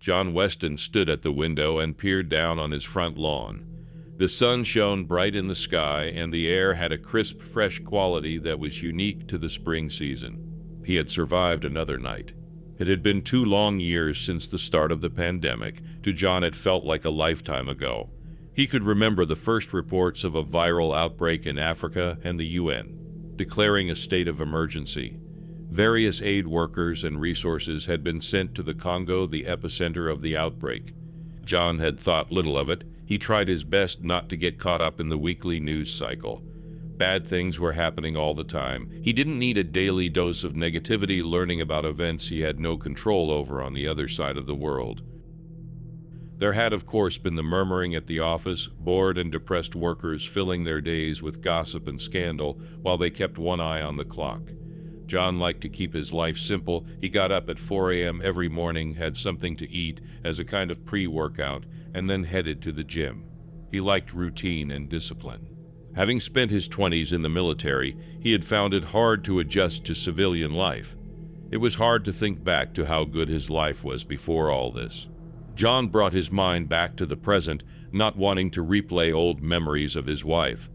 John Weston stood at the window and peered down on his front lawn. The sun shone bright in the sky, and the air had a crisp, fresh quality that was unique to the spring season. He had survived another night. It had been 2 long years since the start of the pandemic. To John, it felt like a lifetime ago. He could remember the first reports of a viral outbreak in Africa and the UN, declaring a state of emergency. Various aid workers and resources had been sent to the Congo, the epicenter of the outbreak. John had thought little of it. He tried his best not to get caught up in the weekly news cycle. Bad things were happening all the time. He didn't need a daily dose of negativity learning about events he had no control over on the other side of the world. There had, of course, been the murmuring at the office, bored and depressed workers filling their days with gossip and scandal while they kept one eye on the clock. John liked to keep his life simple. He got up at 4 a.m. every morning, had something to eat as a kind of pre-workout, and then headed to the gym. He liked routine and discipline. Having spent his 20s in the military, he had found it hard to adjust to civilian life. It was hard to think back to how good his life was before all this. John brought his mind back to the present, not wanting to replay old memories of his wife.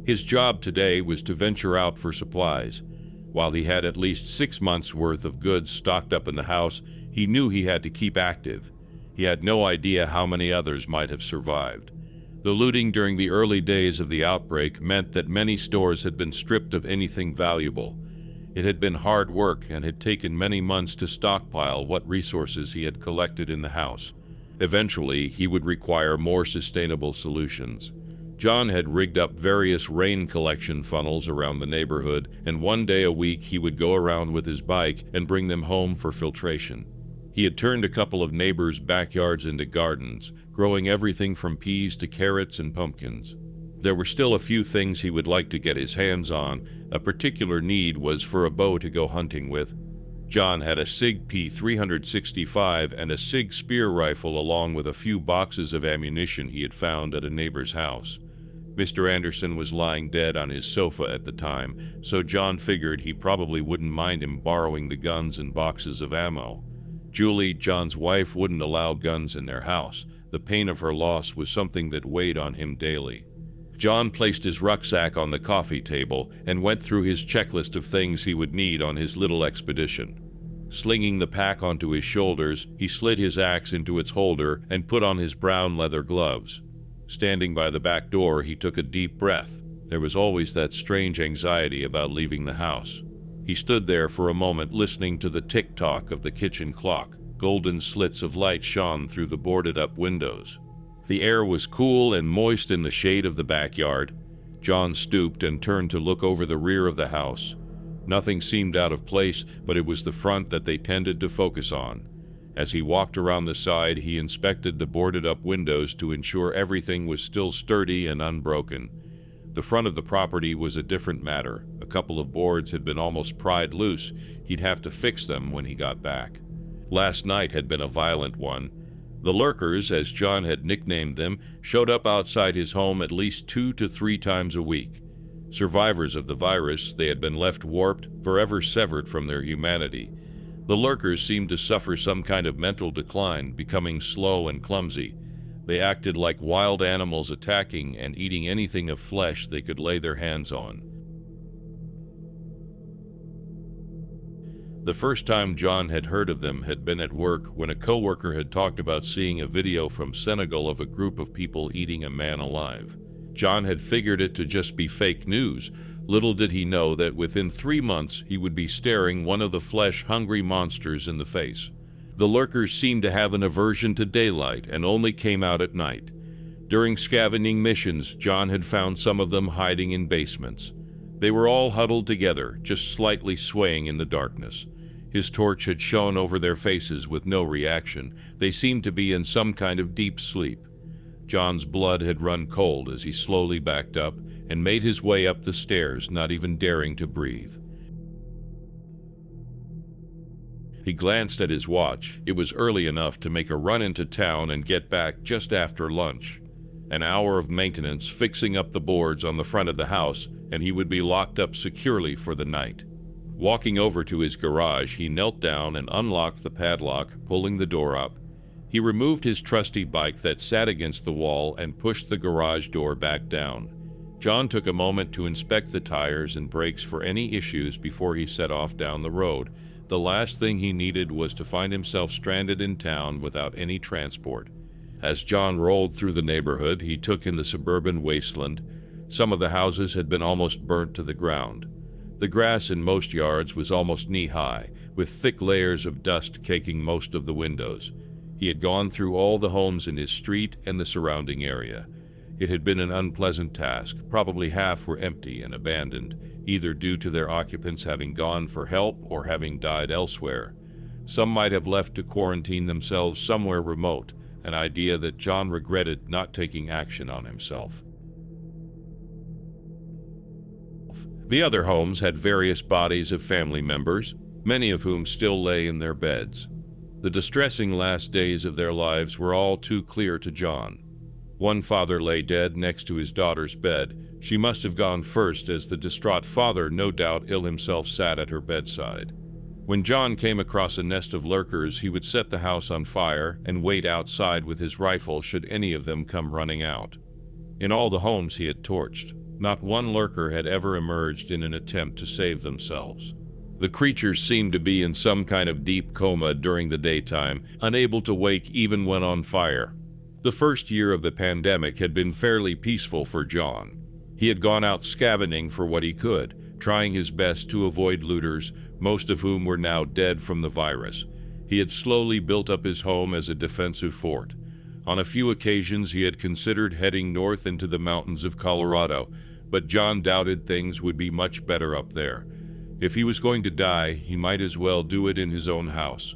His job today was to venture out for supplies. While he had at least 6 months' worth of goods stocked up in the house, he knew he had to keep active. He had no idea how many others might have survived. The looting during the early days of the outbreak meant that many stores had been stripped of anything valuable. It had been hard work and had taken many months to stockpile what resources he had collected in the house. Eventually, he would require more sustainable solutions. John had rigged up various rain collection funnels around the neighborhood, and 1 day a week he would go around with his bike and bring them home for filtration. He had turned a couple of neighbors' backyards into gardens, growing everything from peas to carrots and pumpkins. There were still a few things he would like to get his hands on. A particular need was for a bow to go hunting with. John had a SIG P365 and a SIG spear rifle, along with a few boxes of ammunition he had found at a neighbor's house. Mr. Anderson was lying dead on his sofa at the time, so John figured he probably wouldn't mind him borrowing the guns and boxes of ammo. Julie, John's wife, wouldn't allow guns in their house. The pain of her loss was something that weighed on him daily. John placed his rucksack on the coffee table and went through his checklist of things he would need on his little expedition. Slinging the pack onto his shoulders, he slid his axe into its holder and put on his brown leather gloves. Standing by the back door, he took a deep breath. There was always that strange anxiety about leaving the house. He stood there for a moment, listening to the tick-tock of the kitchen clock. Golden slits of light shone through the boarded-up windows. The air was cool and moist in the shade of the backyard. John stooped and turned to look over the rear of the house. Nothing seemed out of place, but it was the front that they tended to focus on. As he walked around the side, he inspected the boarded-up windows to ensure everything was still sturdy and unbroken. The front of the property was a different matter. A couple of boards had been almost pried loose. He'd have to fix them when he got back. Last night had been a violent one. The lurkers, as John had nicknamed them, showed up outside his home at least 2 to 3 times a week. Survivors of the virus, they had been left warped, forever severed from their humanity. The lurkers seemed to suffer some kind of mental decline, becoming slow and clumsy. They acted like wild animals, attacking and eating anything of flesh they could lay their hands on. The first time John had heard of them had been at work, when a coworker had talked about seeing a video from Senegal of a group of people eating a man alive. John had figured it to just be fake news. Little did he know that within 3 months he would be staring one of the flesh-hungry monsters in the face. The lurkers seemed to have an aversion to daylight and only came out at night. During scavenging missions, John had found some of them hiding in basements. They were all huddled together, just slightly swaying in the darkness. His torch had shone over their faces with no reaction. They seemed to be in some kind of deep sleep. John's blood had run cold as he slowly backed up and made his way up the stairs, not even daring to breathe. He glanced at his watch. It was early enough to make a run into town and get back just after lunch. An hour of maintenance fixing up the boards on the front of the house, and he would be locked up securely for the night. Walking over to his garage, he knelt down and unlocked the padlock, pulling the door up. He removed his trusty bike that sat against the wall and pushed the garage door back down. John took a moment to inspect the tires and brakes for any issues before he set off down the road. The last thing he needed was to find himself stranded in town without any transport. As John rolled through the neighborhood, he took in the suburban wasteland. Some of the houses had been almost burnt to the ground. The grass in most yards was almost knee-high, with thick layers of dust caking most of the windows. He had gone through all the homes in his street and the surrounding area. It had been an unpleasant task. Probably half were empty and abandoned, either due to their occupants having gone for help or having died elsewhere. Some might have left to quarantine themselves somewhere remote, an idea that John regretted not taking action on himself. The other homes had various bodies of family members, many of whom still lay in their beds. The distressing last days of their lives were all too clear to John. One father lay dead next to his daughter's bed. She must have gone first, as the distraught father, no doubt ill himself, sat at her bedside. When John came across a nest of lurkers, he would set the house on fire and wait outside with his rifle should any of them come running out. In all the homes he had torched, not one lurker had ever emerged in an attempt to save themselves. The creatures seemed to be in some kind of deep coma during the daytime, unable to wake even when on fire. The first year of the pandemic had been fairly peaceful for John. He had gone out scavenging for what he could, trying his best to avoid looters, most of whom were now dead from the virus. He had slowly built up his home as a defensive fort. On a few occasions he had considered heading north into the mountains of Colorado, but John doubted things would be much better up there. If he was going to die, he might as well do it in his own house.